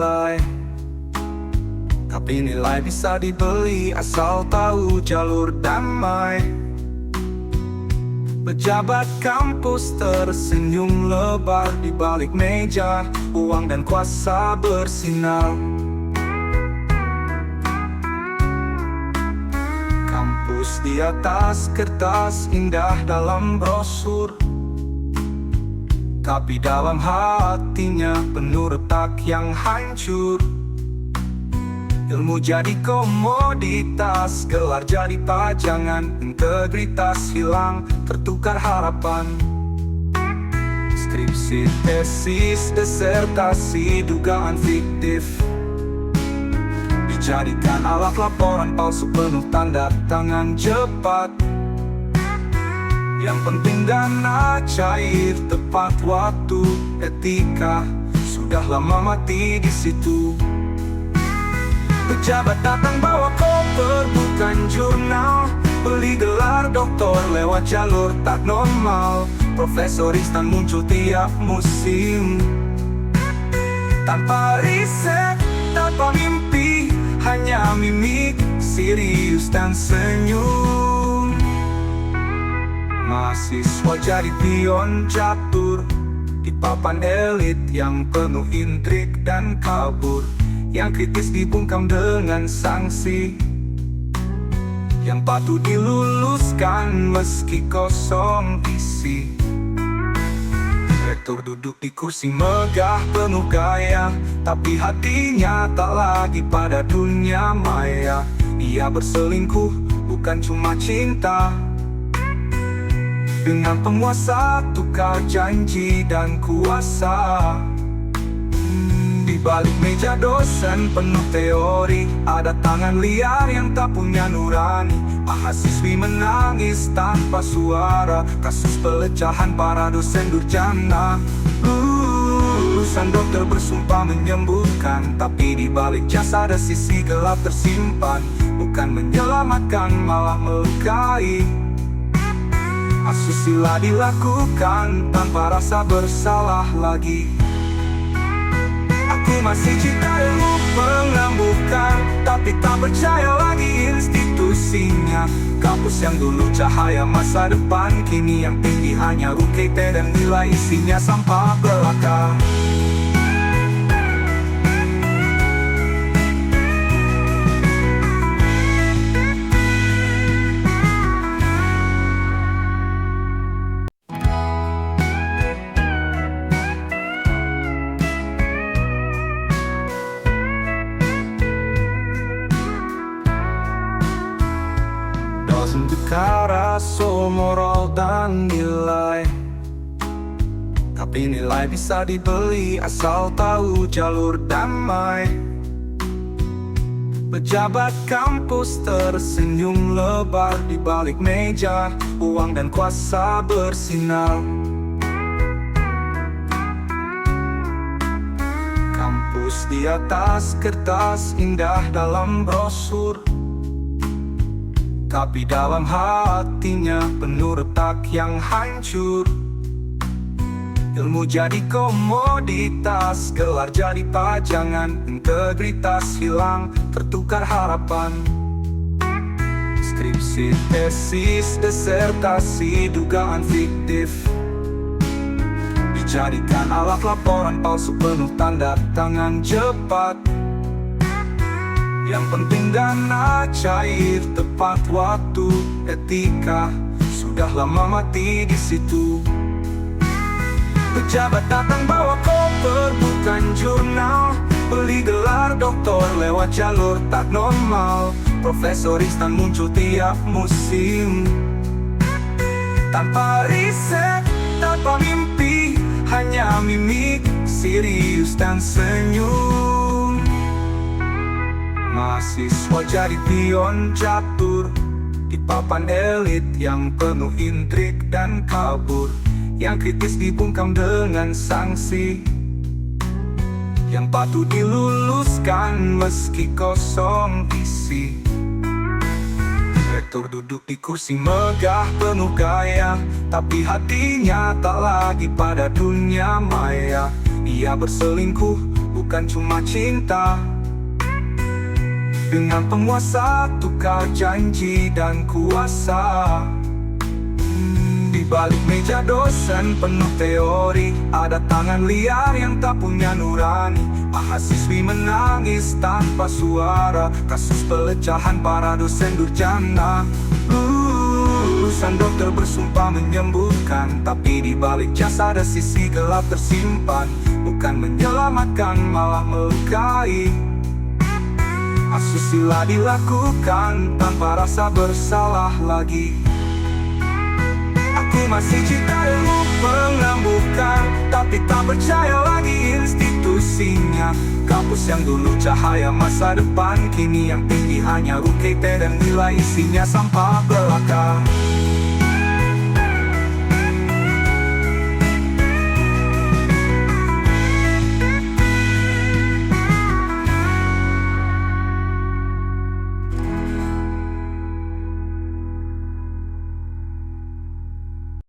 nilai. Tapi nilai bisa dibeli asal tahu jalur damai. Pejabat kampus tersenyum lebar di balik meja, uang dan kuasa bersinar. Kampus di atas kertas, indah dalam brosur, tapi dalam hatinya penuh retak yang hancur. Ilmu jadi komoditas, gelar jadi pajangan, integritas hilang, tertukar harapan. Skripsi, tesis, disertasi, dugaan fiktif dijadikan alat laporan palsu penuh tanda tangan cepat. Yang penting dana cair, tepat waktu, etika sudah lama mati di situ. Pejabat datang bawa koper bukan jurnal, beli gelar doktor lewat jalur tak normal. Profesor instan muncul tiap musim, tanpa riset, tanpa mimpi, hanya mimik, serius dan senyum. Mahasiswa jadi pion catur di papan elit yang penuh intrik dan kabur. Yang kritis dibungkam dengan sanksi, yang patut diluluskan meski kosong isi. Rektor duduk di kursi megah penuh gaya, tapi hatinya tak lagi pada dunia maya. Ia berselingkuh bukan cuma cinta, dengan penguasa tukar janji dan kuasa. Di balik meja dosen penuh teori, ada tangan liar yang tak punya nurani. Mahasiswi menangis tanpa suara, kasus pelecehan para dosen durjana. Lulusan dokter bersumpah menyembuhkan, tapi di balik jasa ada sisi gelap tersimpan. Bukan menyelamatkan, malah melukai. Asusila dilakukan tanpa rasa bersalah lagi. Aku masih cinta ilmu mengambuhkan, tapi tak percaya lagi institusinya. Kampus yang dulu cahaya masa depan, kini yang tinggi hanya UKT dan nilai isinya sampah belaka. Perkara soal moral dan nilai, tapi nilai bisa dibeli asal tahu jalur damai. Pejabat kampus tersenyum lebar di balik meja, uang dan kuasa bersinar. Kampus di atas kertas, indah dalam brosur, tapi dalam hatinya penuh retak yang hancur. Ilmu jadi komoditas, gelar jadi pajangan, integritas hilang, tertukar harapan. Skripsi, tesis, disertasi, dugaan fiktif dijadikan alat laporan palsu penuh tanda tangan cepat. Yang penting dana cair, tepat waktu, etika sudah lama mati di situ. Pejabat datang bawa koper bukan jurnal, beli gelar doktor lewat jalur tak normal. Profesor instan muncul tiap musim, tanpa riset, tanpa mimpi, hanya mimik, serius dan senyum. Mahasiswa jadi pion catur di papan elit yang penuh intrik dan kabur. Yang kritis dibungkam dengan sanksi, yang patut diluluskan meski kosong isi. Rektor duduk di kursi megah penuh gaya, tapi hatinya tak lagi pada dunia maya. Ia berselingkuh bukan cuma cinta. Dengan penguasa tukar janji dan kuasa. Di balik meja dosen penuh teori, ada tangan liar yang tak punya nurani. Mahasiswi menangis tanpa suara, kasus pelecehan para dosen durjana. Lulusan dokter bersumpah menyembuhkan, tapi di balik jas ada sisi gelap tersimpan. Bukan menyelamatkan, malah melukai. Asusila dilakukan tanpa rasa bersalah lagi. Aku masih cinta ilmu mengambuhkan, tapi tak percaya lagi institusinya. Kampus yang dulu cahaya masa depan, kini yang tinggi hanya UKT dan nilai isinya sampah belaka.